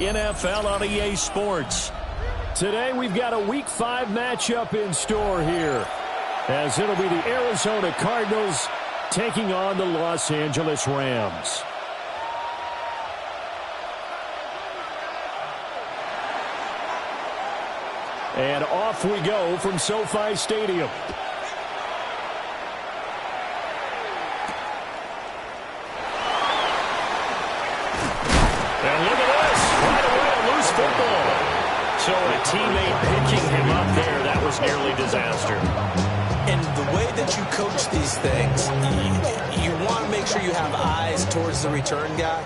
NFL on EA Sports. Today we've got a Week 5 matchup in store here, as it'll be the Arizona Cardinals taking on the Los Angeles Rams. And off we go from SoFi Stadium. And look at this. Right away, a loose football. So a teammate picking him up there, that was nearly disaster. And the way that you coach these things, you want to make sure you have eyes towards the return guy,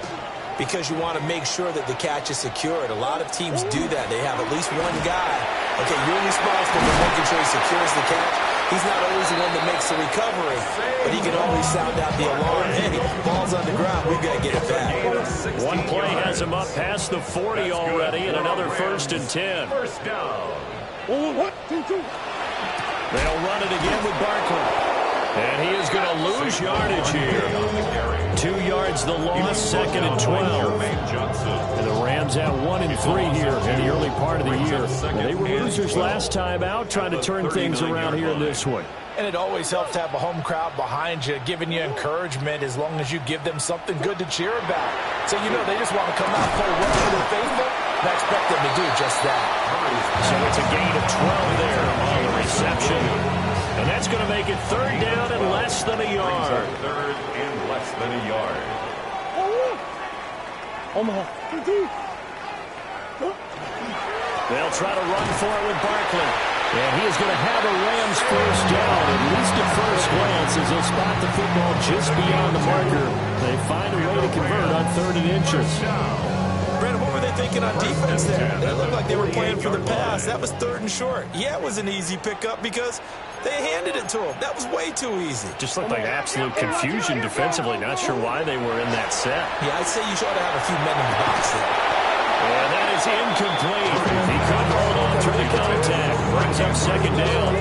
because you want to make sure that the catch is secured. A lot of teams do that. They have at least one guy. Okay, you're responsible for making sure he secures the catch. He's not always the one that makes the recovery, but he can always sound out the alarm. Hey, ball's on the ground. We've got to get it back. One play has him up past the 40 already, and another 1st and 10. First down. They'll run it again with Barkley. And he is going to lose yardage here. 2 yards the loss, 2nd and 12. And the Rams at 1 and 3 here in the early part of the year. They were losers last time out, trying to turn things around here in this one. And it always helps to have a home crowd behind you, giving you encouragement as long as you give them something good to cheer about. So, you know, they just want to come out and play well for their faithful. And I expect them to do just that. So it's a gain of 12 there on the reception. And that's going to make it 3rd down and less than a yard. 3rd and less than a yard. They'll try to run for it with Barkley. And he is going to have a Rams first down, at least at first glance, as they'll spot the football just beyond the marker. They find a way to convert on 3rd and inches. Brandon, what were they thinking on defense there? It looked like they were playing for the pass. That was 3rd and short. Yeah, it was an easy pickup because they handed it to him. That was way too easy. Just looked like absolute confusion defensively. Not sure why they were in that set. Yeah, I'd say you should have a few men in the box there. And that is incomplete. He couldn't hold on through the contact. Brings up 2nd down.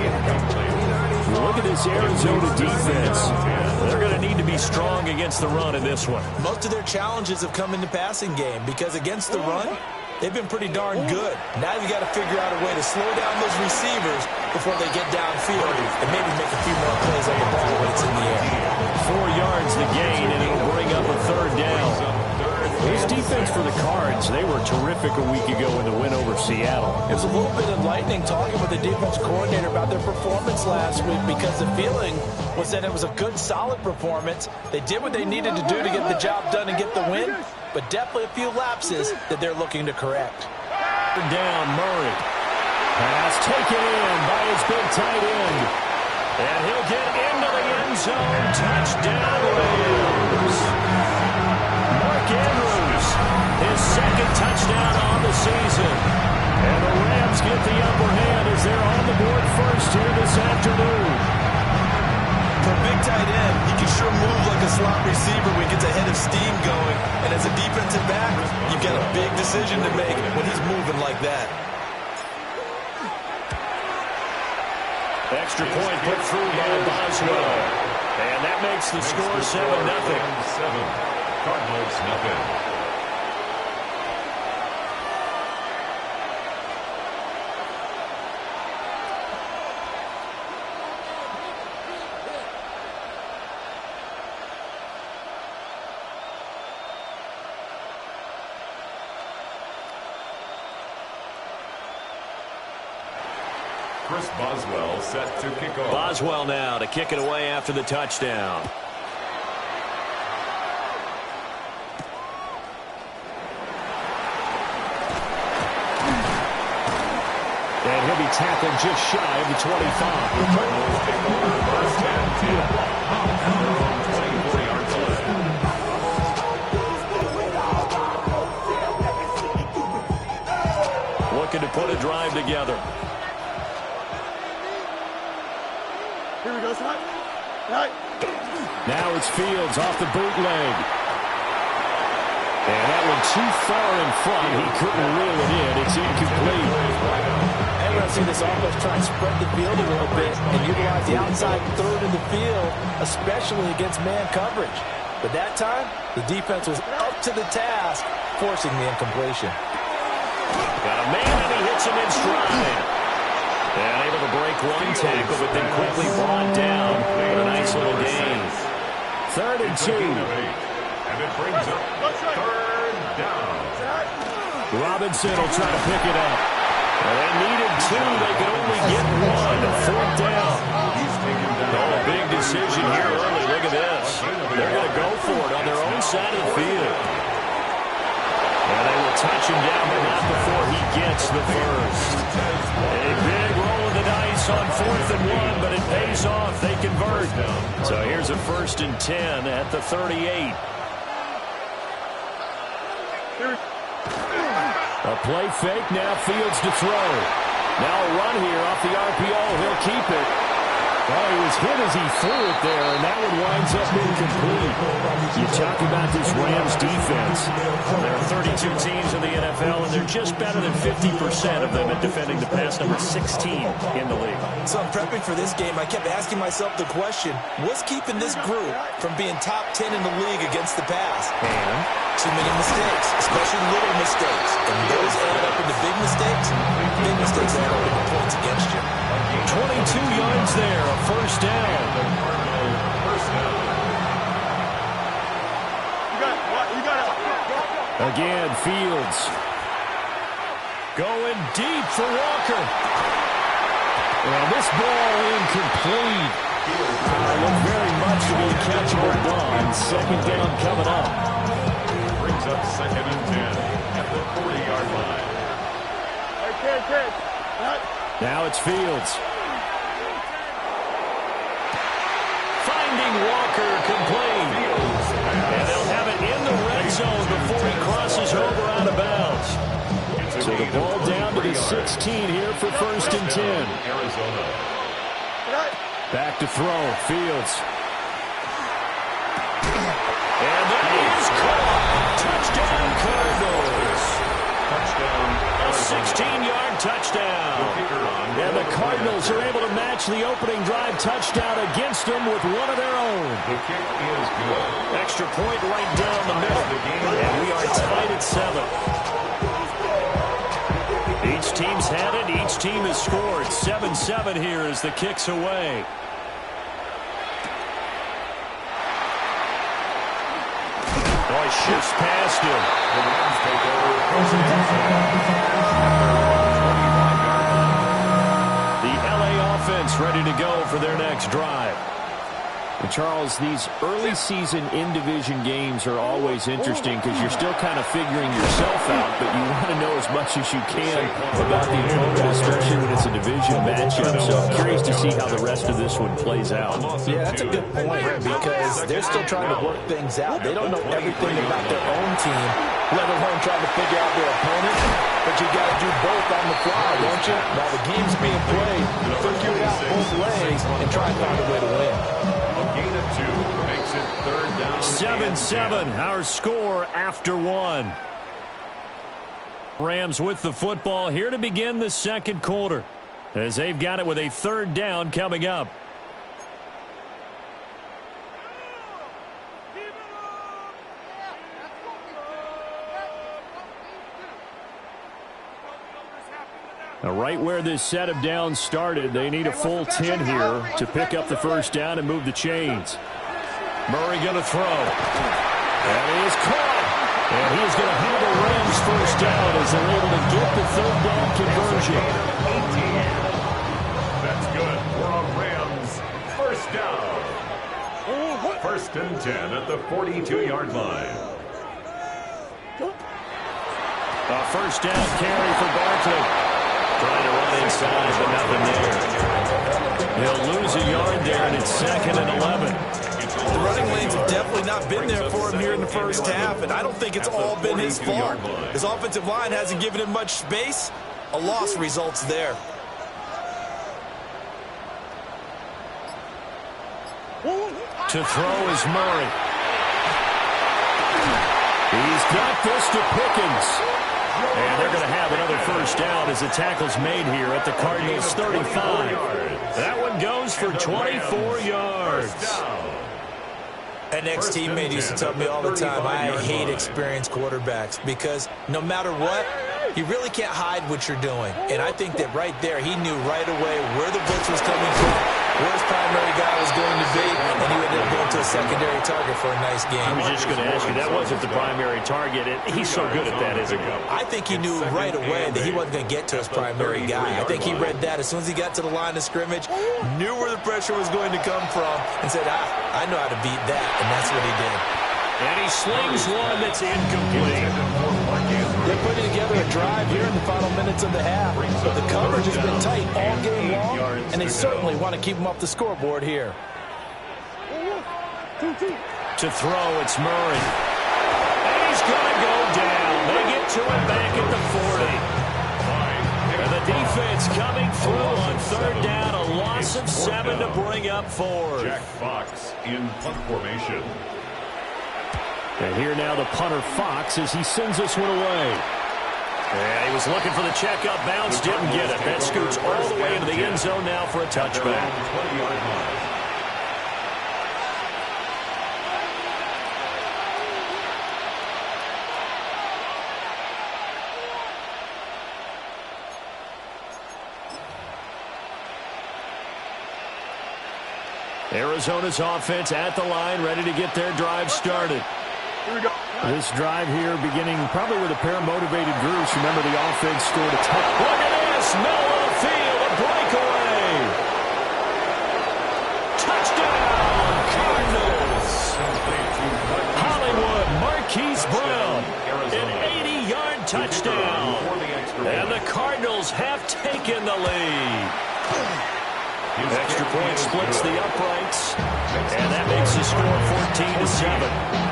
Look at this Arizona defense. They're going to need to be strong against the run in this one. Most of their challenges have come in the passing game because against the run, they've been pretty darn good. Now you got to figure out a way to slow down those receivers before they get downfield and maybe make a few more plays on the ball when it's in the air. 4 yards the gain, and it'll bring up a 3rd down. This defense for the Cards, they were terrific a week ago in the win over Seattle. It was a little bit enlightening talking with the defense coordinator about their performance last week, because the feeling was that it was a good, solid performance. They did what they needed to do to get the job done and get the win, but definitely a few lapses that they're looking to correct. Down, Murray. Pass taken in by his big tight end. And he'll get into the end zone. Touchdown, Rams. Mark Andrews, his 2nd touchdown on the season. And the Rams get the upper hand as they're on the board first here this afternoon. For a big tight end, he can sure move like a slot receiver when he gets a head of steam going. And as a defensive back, you've got a big decision to make when he's moving like that. Extra point put through by Boswell. And that makes the score 7-0. Cardinals, nothing. Chris Boswell set to kick off. Boswell now to kick it away after the touchdown. And he'll be tackled just shy of the 25. The Cardinals take over first and 10. Their own 24-yard line. Looking to put a drive together. Here we go, slide. Now it's Fields off the bootleg. And that one too far in front. He couldn't reel it in. It's incomplete. And we're going to see this offense try and spread the field a little bit and utilize the outside 3rd of the field, especially against man coverage. But that time, the defense was up to the task, forcing the incompletion. Got a man, and he hits him in stride. And able to break one tackle, but then quickly brought down with a nice little gain. 3rd and 2. And it brings up 3rd down. Robinson will try to pick it up. Well, they needed 2. They could only get 1. 4th down. Oh, a big decision here early. Look at this. They're going to go for it on their own side of the field. And they will touch him down, but not before he gets the first. A big roll of the dice on 4th and 1, but it pays off. They convert. So here's a 1st and 10 at the 38. A play fake, now Fields to throw. Now a run here off the RPO. He'll keep it. Well, he was hit as he threw it there, and that one winds up incomplete. You talk about this Rams defense. There are 32 teams in the NFL, and they're just better than 50% of them at defending the pass, number 16 in the league. So I'm prepping for this game. I kept asking myself the question, what's keeping this group from being top 10 in the league against the pass? And too many mistakes, especially little mistakes. And those add up into big mistakes. Big mistakes add up into points against you. 22 yards there, a 1st down. Again, Fields. Going deep for Walker. And this ball incomplete. Looked very much to be a catchable ball. 2nd down coming up. Brings up 2nd and 10 at the 40-yard line. Now it's Fields. Finding Walker complete. And they'll have it in the red zone before he crosses over out of bounds. So the ball down to the 16 here for 1st and 10. Arizona. Back to throw, Fields. And that is caught. Touchdown, Cardinals. Touchdown. A 16-yard touchdown. And the Cardinals are able to match the opening drive touchdown against them with one of their own. The kick is good. Extra point right down the middle. And we are tied at 7. Each team's had it. Each team has scored. 7-7 here as the kick's away. Oh, he shifts past him. The Rams take over. The LA offense ready to go for their next drive. And Charles, these early season in-division games are always interesting because you're still kind of figuring yourself out, but you want to know as much as you can about the opponent, especially when it's a division matchup. So I'm curious to see how the rest of this one plays out. Yeah, that's a good point because they're still trying to work things out. They don't know everything about their own team, let alone trying to figure out their opponent. But you got to do both on the fly, don't you? While the game's being played, figure it out both ways and try and find a way to win. Gain of 2 makes it 3rd down. 7-7, our score after 1. Rams with the football here to begin the 2nd quarter as they've got it with a 3rd down coming up. Now, right where this set of downs started, they need a full 10 here to pick up the 1st down and move the chains. Murray going to throw. And he is caught. And he is going to have the Rams 1st down as they're able to get the 3rd down conversion. That's good for a Rams 1st down. 1st and 10 at the 42-yard line. A 1st down carry for Barkley. Trying to run inside, but nothing there. He'll lose a yard there, and it's 2nd and 11. The running lanes have definitely not been there for him here in the first half, and I don't think it's all been his fault. His offensive line hasn't given him much space. A loss results there. To throw is Murray. He's got this to Pickens. And they're going to have another 1st down as the tackle's made here at the Cardinals' 35. That one goes for 24 yards. An ex-teammate used to tell me all the time, I hate experienced quarterbacks because no matter what, You really can't hide what you're doing. And I think that right there, he knew right away where the blitz was coming from, where his primary guy was going to be, and he ended up going to a secondary target for a nice game. I was just going to ask you, that wasn't the primary target. He's so good at that, isn't he? I think he knew right away that he wasn't going to get to his primary guy. I think he read that as soon as he got to the line of scrimmage, knew where the pressure was going to come from, and said, I know how to beat that, and that's what he did. And he slings one that's incomplete. They're putting together a drive here in the final minutes of the half. But the coverage has been tight all game long, and they certainly want to keep them off the scoreboard here. To throw, it's Murray. And he's going to go down. They get to him back at the 40. And the defense coming through on third down. A loss of 7 to bring up 4. Jack Fox in punt formation. And here now the punter Fox as he sends this one away. And he was looking for the checkup bounce, didn't get it. That scoots all the way into the end zone now for a touchback. Arizona's offense at the line, ready to get their drive started. Here we go. This drive here beginning probably with a pair of motivated groups. Remember, the offense scored a touchdown. Look at this. Middle of the field. A breakaway. Touchdown, Cardinals. Hollywood Marquise Brown. An 80-yard touchdown. And the Cardinals have taken the lead. Extra point splits the uprights. And that makes the score 14-7.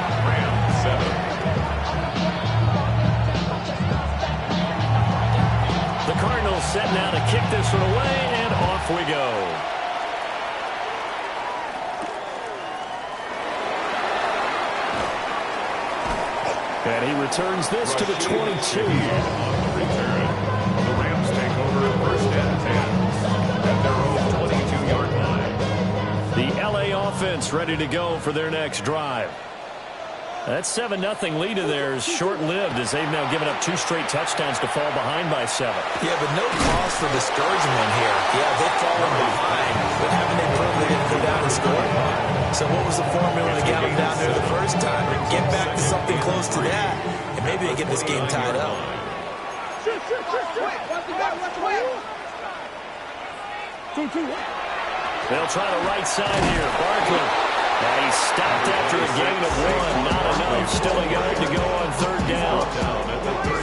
The Cardinals set now to kick this one away, and off we go. And he returns this to the 22. The Rams take over at first and 10 at their own 22-yard line. The LA offense ready to go for their next drive. That 7-0 lead of theirs short-lived as they've now given up 2 straight touchdowns to fall behind by 7. Yeah, but no cause for discouragement here. Yeah, they've fallen behind, but haven't they proven they didn't go down and score? So what was the formula to get them down there the first time? Get back to something close to that, and maybe they get this game tied up. They'll try the right side here. Barkley. And he's stopped after a gain of 1. Not enough. Still a yard to go on third down.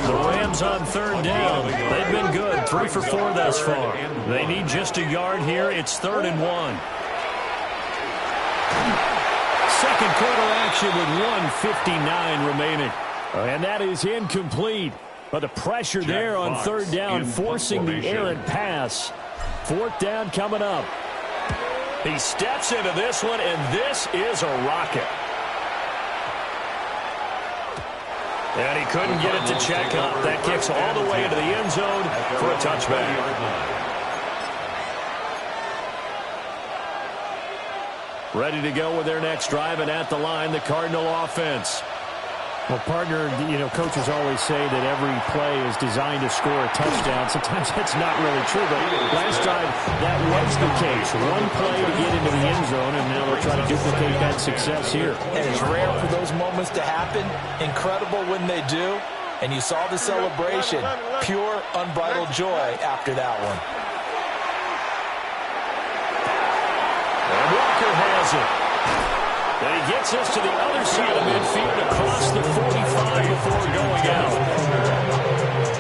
The Rams on third down. They've been good. 3 for 4 thus far. They need just a yard here. It's 3rd and 1. Second quarter action with 1:59 remaining. And that is incomplete. But the pressure there on third down, forcing the errant pass. 4th down coming up. He steps into this one, and this is a rocket. And he couldn't get it to check up. That kicks all the way into the end zone for a touchback. Ready to go with their next drive, and at the line, the Cardinal offense. Well, partner, coaches always say that every play is designed to score a touchdown. Sometimes that's not really true, but last drive, that was the case. One play to get into the end zone, and now they'll try to duplicate that success here. And it's rare for those moments to happen. Incredible when they do. And you saw the celebration. Pure, unbridled joy after that one. And Walker has it. And he gets us to the other side of midfield across the 45 before going out.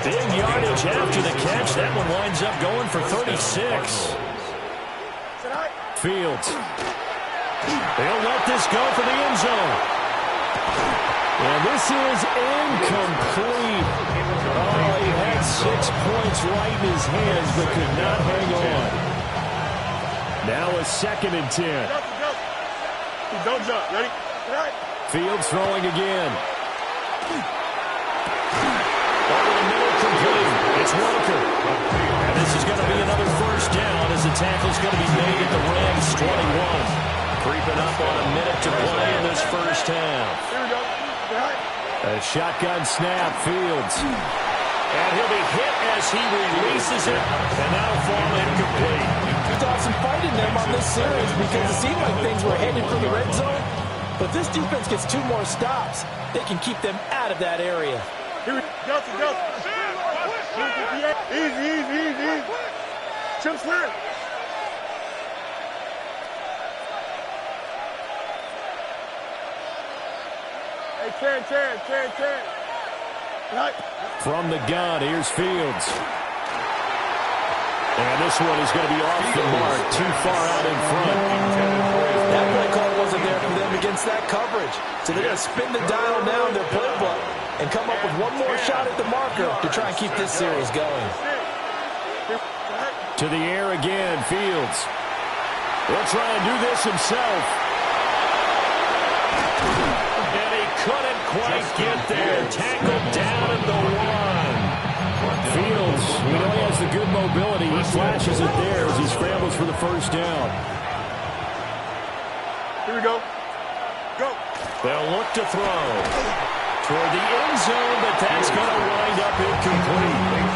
Big yardage after the catch. That one winds up going for 36. Fields. They'll let this go for the end zone. And this is incomplete. Oh, he had 6 points right in his hands but could not hang on. Now a 2nd and 10. Don't jump. Ready? Fields throwing again. Over the middle, complete. It's Walker. And this is going to be another first down as the tackle's going to be made at the Rams 21. Creeping up on a minute to play in this first half. Here we go. A shotgun snap, Fields. And he'll be hit as he releases it, and that'll fall incomplete. We saw some fight in them on this series because it seemed like things were headed for the red zone. But this defense gets 2 more stops. They can keep them out of that area. Here we go. Easy. Chip slip. Hey, Ted. Right. From the gun, here's Fields. And this one is going to be off the mark, too far out in front. That play call wasn't there for them against that coverage. So they're going to spin the dial now in their playbook and come up with one more shot at the marker to try and keep this series going. To the air again, Fields. He'll try and do this himself. And he couldn't quite get there. Tackled down at the 1. Fields, we know he has the good mobility. He flashes it there as he scrambles for the first down. Here we go. Go. They'll look to throw toward the end zone, but that's going to wind up incomplete.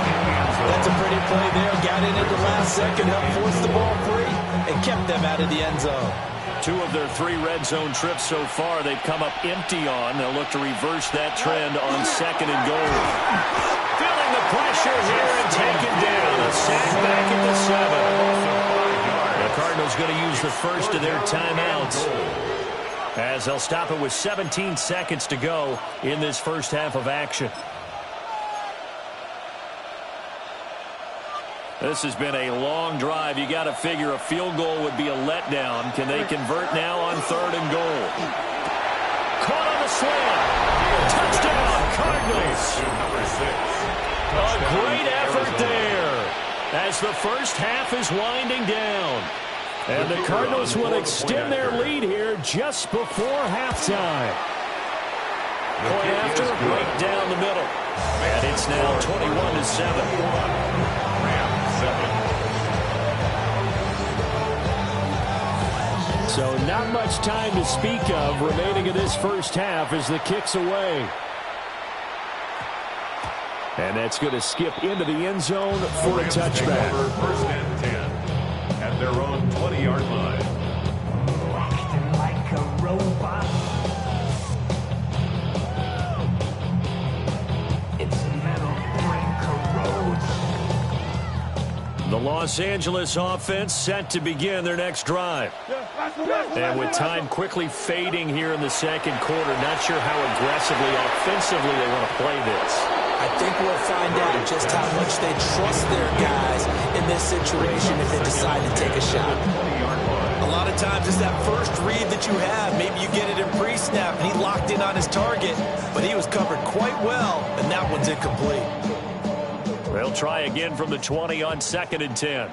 That's a pretty play there. Got in at the last second, helped force the ball free, and kept them out of the end zone. 2 of their 3 red zone trips so far they've come up empty on. They'll look to reverse that trend on 2nd and goal. Feeling the pressure here and taken down. A sack back at the 7. The Cardinals going to use the first of their timeouts as they'll stop it with 17 seconds to go in this first half of action. This has been a long drive. You got to figure a field goal would be a letdown. Can they convert now on 3rd and goal? Caught on the slant. Touchdown, Cardinals. A great effort there as the first half is winding down. And the Cardinals will extend their lead here just before halftime. Point after, right down the middle. And it's now 21-7. So not much time to speak of remaining in this first half as the kick's away. And that's going to skip into the end zone for a touchback. 1st and 10 at their own 20-yard line. Acting like a robot. It's metal brain corrodes. The Los Angeles offense set to begin their next drive. And with time quickly fading here in the 2nd quarter, not sure how aggressively, offensively they want to play this. I think we'll find out just how much they trust their guys in this situation if they decide to take a shot. A lot of times it's that first read that you have. Maybe you get it in pre-snap and he locked in on his target, but he was covered quite well, and that one's incomplete. They'll try again from the 20 on 2nd and 10.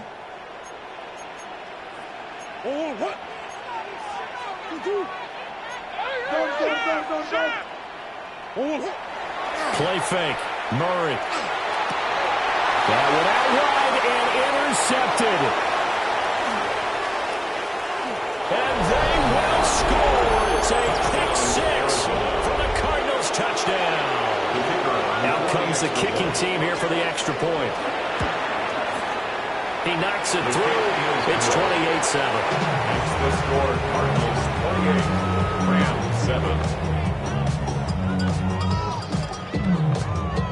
Play fake. Murray. That one out wide and intercepted. And they will score. It's a pick 6 for the Cardinals touchdown. Out comes the kicking team here for the extra point. He knocks it through. It's 28-7. Makes the score Cardinals 28, Rams 7.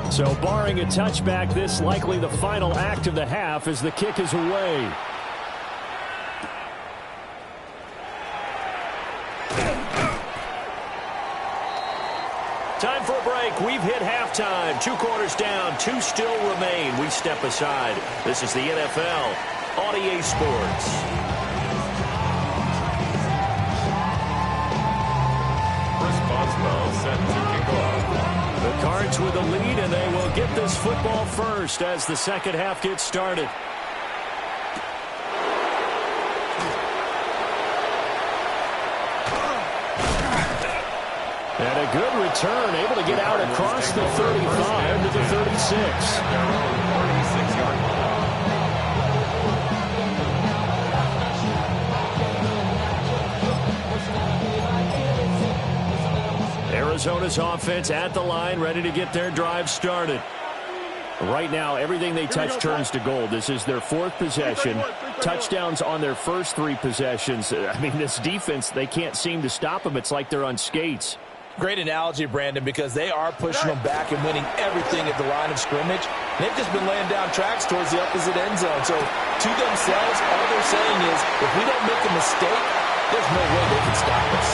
So barring a touchback, this likely the final act of the half as the kick is away. Time for a break. We've hit halftime. 2 quarters down. 2 still remain. We step aside. This is the NFL on EA Sports. Chris Boswell set to kick off. The Cards with the lead, and they will get this football first as the second half gets started. And a good return, able to get out across the 35 to the 36. 36-yard line. Arizona's offense at the line, ready to get their drive started. Right now, everything they touch turns to gold. This is their 4th possession. Touchdowns on their first 3 possessions. I mean, this defense, they can't seem to stop them. It's like they're on skates. Great analogy, Brandon, because they are pushing them back and winning everything at the line of scrimmage. They've just been laying down tracks towards the opposite end zone. So to themselves, all they're saying is, if we don't make a mistake, there's no way they can stop us.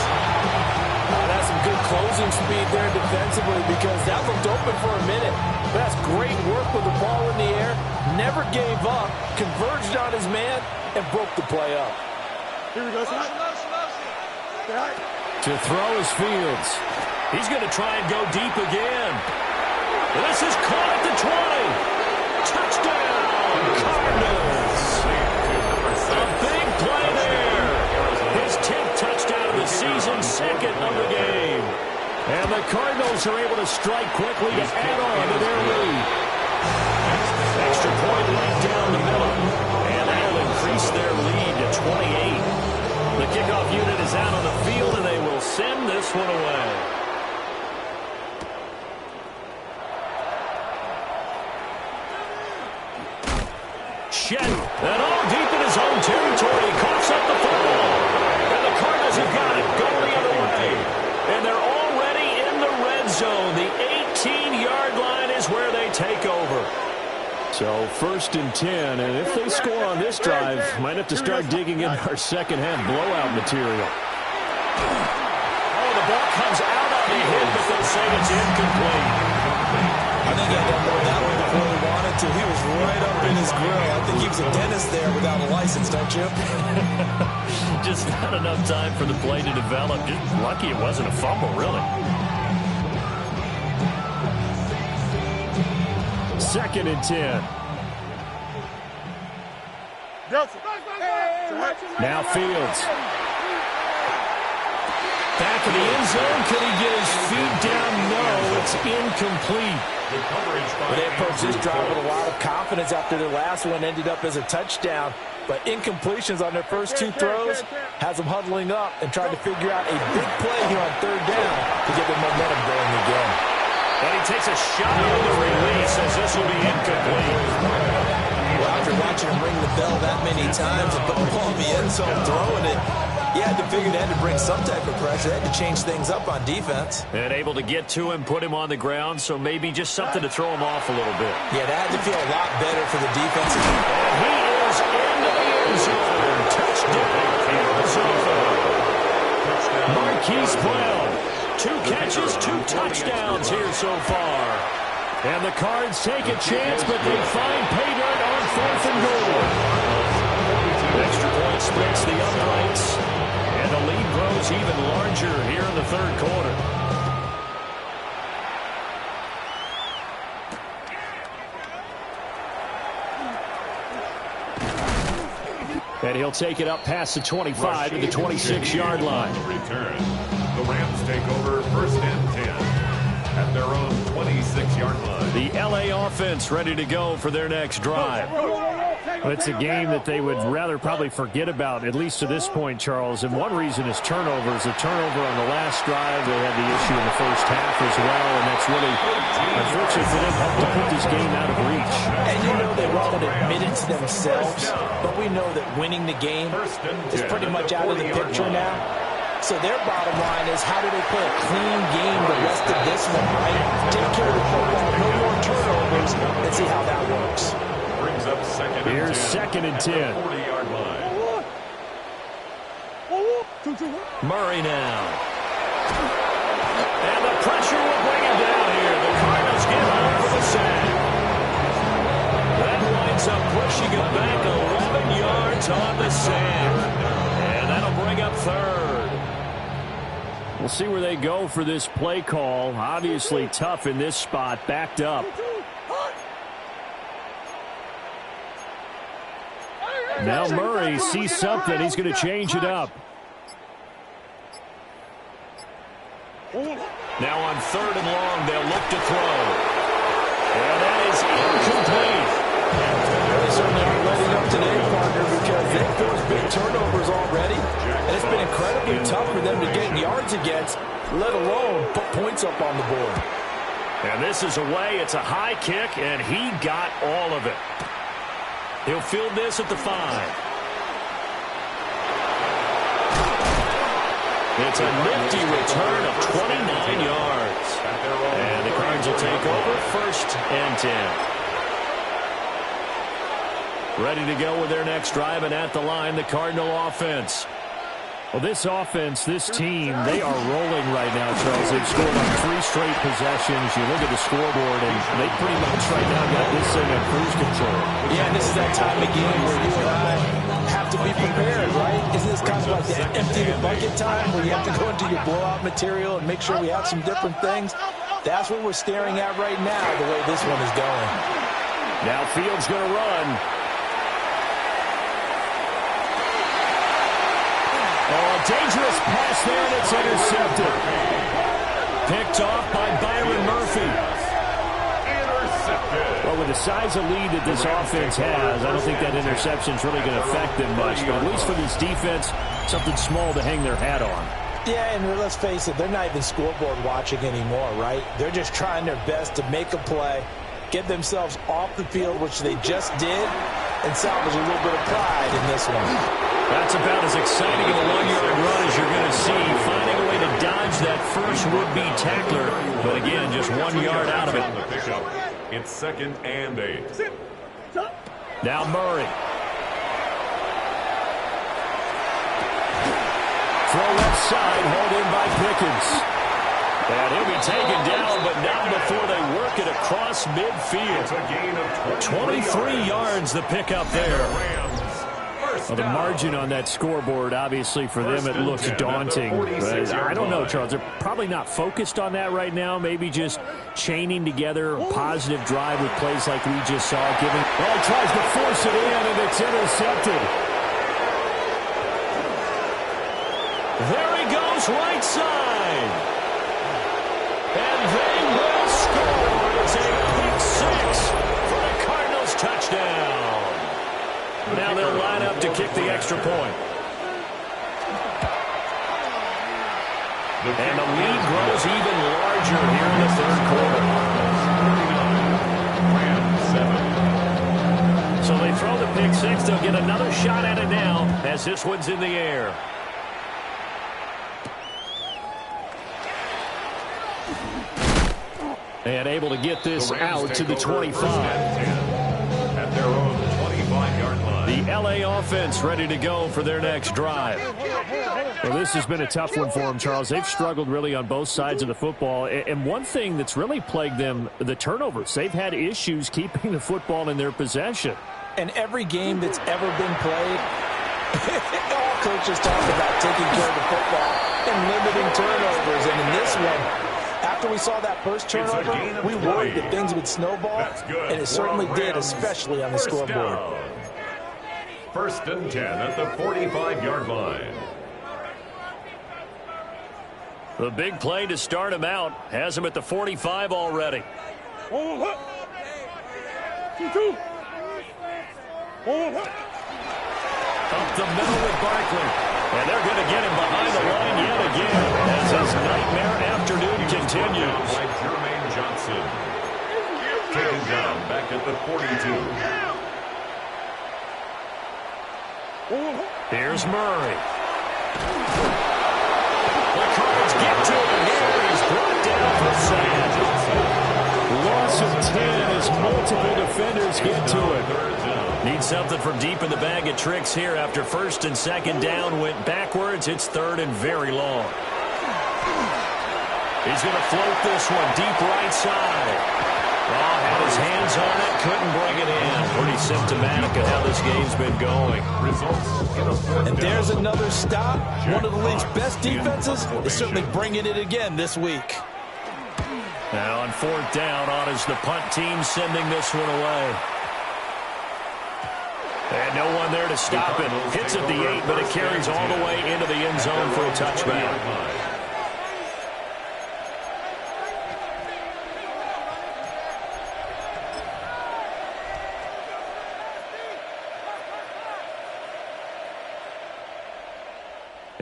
That's some good closing speed there defensively because that looked open for a minute. That's great work with the ball in the air. Never gave up, converged on his man, and broke the play up. Here we go, son. To throw is Fields. He's going to try and go deep again. This is caught at the 20. Touchdown, Cardinals. A big play there. His 10th touchdown of the season, 2nd of the game. And the Cardinals are able to strike quickly to add on to their lead. Extra point right down the middle. And that'll increase their lead to 28. The kickoff unit is out on the field, and they will send this one away. Shen, and all deep in his own territory, coughs up the football. And the Cardinals have got it, going the other way. And they're already in the red zone. The 18-yard line is where they take over. So 1st and 10, and if they score on this drive, might have to start digging in our second-half blowout material. Oh, the ball comes out on the hit, but they'll say it's incomplete. I think he had that one before he wanted to. He was right up in his grill. I think he was a dentist there without a license, don't you? Just not enough time for the play to develop. Just lucky it wasn't a fumble, really. 2nd and 10. Now Fields. Back in the end zone. Can he get his feet down? No, it's incomplete. But they approached this drive with a lot of confidence after their last one ended up as a touchdown. But incompletions on their first 2 throws has them huddling up and trying to figure out a big play here on 3rd down to get their momentum going again. And he takes a shot on the release as this will be incomplete. Well, after watching him ring the bell that many times and put the ball in the end zone throwing it, you had to figure they had to bring some type of pressure. They had to change things up on defense. And able to get to him, put him on the ground, so maybe just something to throw him off a little bit. Yeah, that had to feel a lot better for the defense. And he is into the end zone. Touchdown, Arizona. Marquise Brown. 2 catches, 2 touchdowns here so far. And the Cards take a chance, but they find pay dirt on 4th and goal. Extra point splits the uprights. And the lead grows even larger here in the 3rd quarter. And he'll take it up past the 25 to the 26-yard line. Return. The Rams take over 1st and 10 at their own 26-yard line. The L.A. offense ready to go for their next drive. It's a game that they would rather probably forget about, at least to this point, Charles. And one reason is turnovers. A turnover on the last drive. They had the issue in the first half as well, and that's really unfortunate for them to put this game out of reach. And you know they won't admit it to themselves, but we know that winning the game is pretty much out of the picture now. So their bottom line is, how do they play a clean game the rest of this one, right? Take care of the football, no more turnovers, and see how that works. Brings up 2nd and 10. Here's 2nd and 10. 40-yard line. Murray now. And the pressure will bring him down here. The Cardinals get home for the sack. That winds up pushing him back 11 yards on the sack. And that'll bring up 3rd. We'll see where they go for this play call. Obviously tough in this spot, backed up. Now Murray sees something. He's going to change it up. Now on 3rd and long, they'll look to throw. And that is incomplete. They certainly aren't letting up today, partner, because they've forced big turnovers already. And it's been incredibly tough for them to get yards against, let alone put points up on the board. And this is away. It's a high kick, and he got all of it. He'll field this at the 5. It's a nifty return of 29 yards. And the Cards will take over 1st and 10. Ready to go with their next drive, and at the line, the Cardinal offense. Well, this offense, this team, they are rolling right now, Charles. They've scored on 3 straight possessions. You look at the scoreboard, and they pretty much right now got this thing in cruise control. Yeah, and this is that time of game where you and I have to be prepared, right? Isn't this kind of like the empty the bucket time where you have to go into your blowout material and make sure we have some different things? That's what we're staring at right now, the way this one is going. Now Fields going to run. Oh, dangerous pass there, and it's intercepted. Picked off by Byron Murphy. Intercepted. Well, with the size of lead that this offense has, I don't think that interception is really going to affect them much. But at least for this defense, something small to hang their hat on. Yeah, and let's face it, they're not even scoreboard watching anymore, right? They're just trying their best to make a play, get themselves off the field, which they just did, and salvage a little bit of pride in this one. That's about as exciting of a 1-yard run as you're going to see. Finding a way to dodge that first would-be tackler. But again, just 1 yard out of it. It's 2nd and 8. Now Murray. Throw left side, hauled in by Pickens. And he'll be taken down, but not before they work it across midfield. It's a gain of 23 yards the pickup there. Well, the margin on that scoreboard, obviously, for them, it looks daunting. But I don't know, Charles. They're probably not focused on that right now. Maybe just chaining together a positive drive with plays like we just saw. Well, he tries to force it in, and it's intercepted. There he goes, right side. And they will score. It's a pick 6 for the Cardinals touchdown. Now they'll line up to kick the extra point. And the lead grows even larger here in the 3rd quarter. So they throw the pick 6. They'll get another shot at it now as this one's in the air. And able to get this out to the 25. At their own 25-yard line. The LA offense ready to go for their next drive. Well, this has been a tough one for them, Charles. They've struggled really on both sides of the football. And one thing that's really plagued them, the turnovers. They've had issues keeping the football in their possession. And every game that's ever been played, all coaches talk about taking care of the football and limiting turnovers. And in this one, after we saw that first turnover, we worried that things would snowball, and it certainly did, especially on the scoreboard. 1st and 10 at the 45-yard line. The big play to start him out has him at the 45 already. Up the middle with Barkley. And they're going to get him behind the line yet again as his nightmare afternoon continues. By Jermaine Johnson. Taken down back at the 42. Here's Murray. The Cards get to him here. He's brought down for a sack. Loss of 10 as multiple defenders get to him. Need something from deep in the bag of tricks here after 1st and 2nd down. Went backwards. It's 3rd and very long. He's going to float this one deep right side. Oh, had his hands on it. Couldn't bring it in. Pretty symptomatic of how this game's been going. And there's another stop. One of the league's best defenses is certainly bringing it again this week. Now on 4th down, on is the punt team sending this one away. And no one there to stop it. Hits at the 8, but it carries all the way into the end zone for a touchback.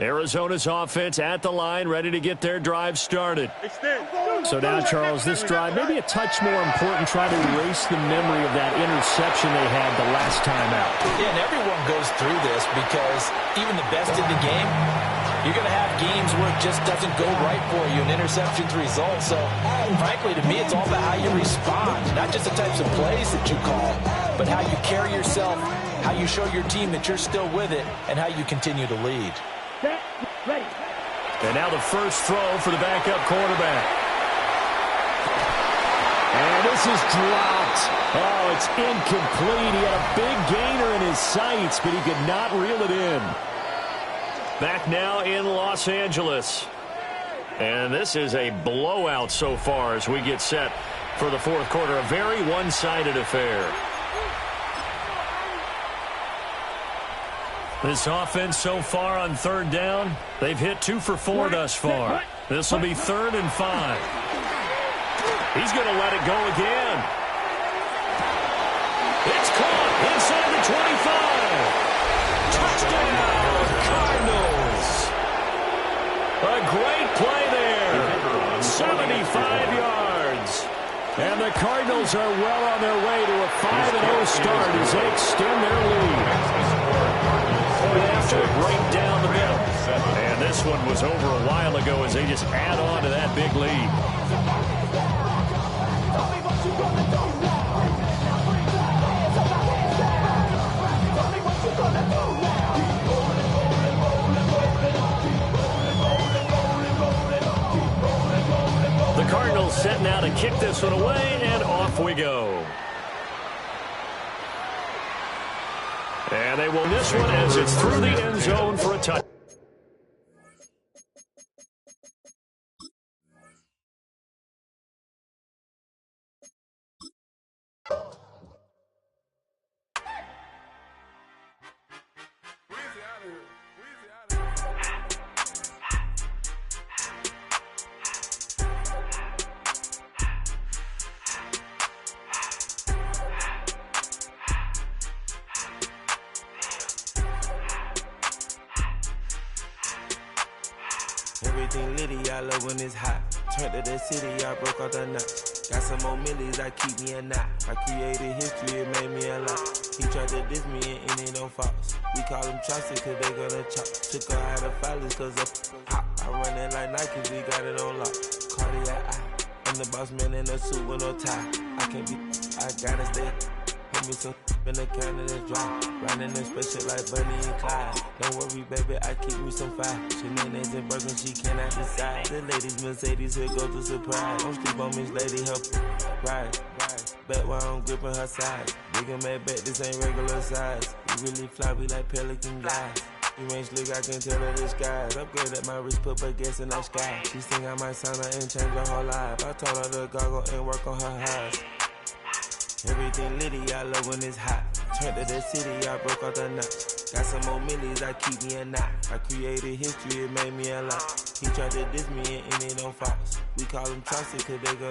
Arizona's offense at the line, ready to get their drive started. Extend. So now, Charles, this drive maybe a touch more important, trying to erase the memory of that interception they had the last time out. Yeah, and everyone goes through this because even the best in the game, you're going to have games where it just doesn't go right for you, and interceptions result. So, frankly, to me, it's all about how you respond, not just the types of plays that you call, but how you carry yourself, how you show your team that you're still with it, and how you continue to lead. Ready. And now the first throw for the backup quarterback. And this is dropped. Oh, it's incomplete. He had a big gainer in his sights, but he could not reel it in. Back now in Los Angeles. And this is a blowout so far as we get set for the fourth quarter. A very one-sided affair. This offense so far on third down, they've hit 2 for 4 thus far. This will be 3rd and 5. He's going to let it go again. It's caught inside the 25. Touchdown, Cardinals. A great play there. 75 yards. And the Cardinals are well on their way to a 5-0 start as they extend their lead. They have to break down the middle. And this one was over a while ago as they just add on to that big lead. The Cardinals set now to kick this one away, and off we go. And they will miss one as it's through the end zone for a touchdown. Everything litty, I love when it's hot. Turned to the city, I broke all the nuts. Got some more millies, I keep me a knot. I created history, it made me a lot. He tried to diss me and it don't false. We call him Chaucer cause they gonna chop. Took her out of filers cause of hot. I run it like Nike, we got it on lock. Cardiac eye. I'm the boss man in a suit with no tie. I can't be, I gotta stay. Put me some in the can of the dry. Riding in special like Bunny and Clyde. Don't worry, baby, I keep me some fire. Shenanigans and Birkin, she cannot decide. The ladies, Mercedes, here go to surprise. Don't sleep on Miss Lady, help ride. Back while I'm gripping her side. Big and mad back, this ain't regular size. We really fly, we like pelican guys. You ain't slick, I can tell her the skies. Upgrade at my wrist, put her gas in the sky. She think I might sign her and change her whole life. I told her to goggle and work on her highs. Everything litty, I love when it's hot. Turned to the city, I broke all the nuts. Got some more millies, I keep me a knot. I created history, it made me a lot. He tried to diss me and it don't false. We call him Chaucer cause they gonna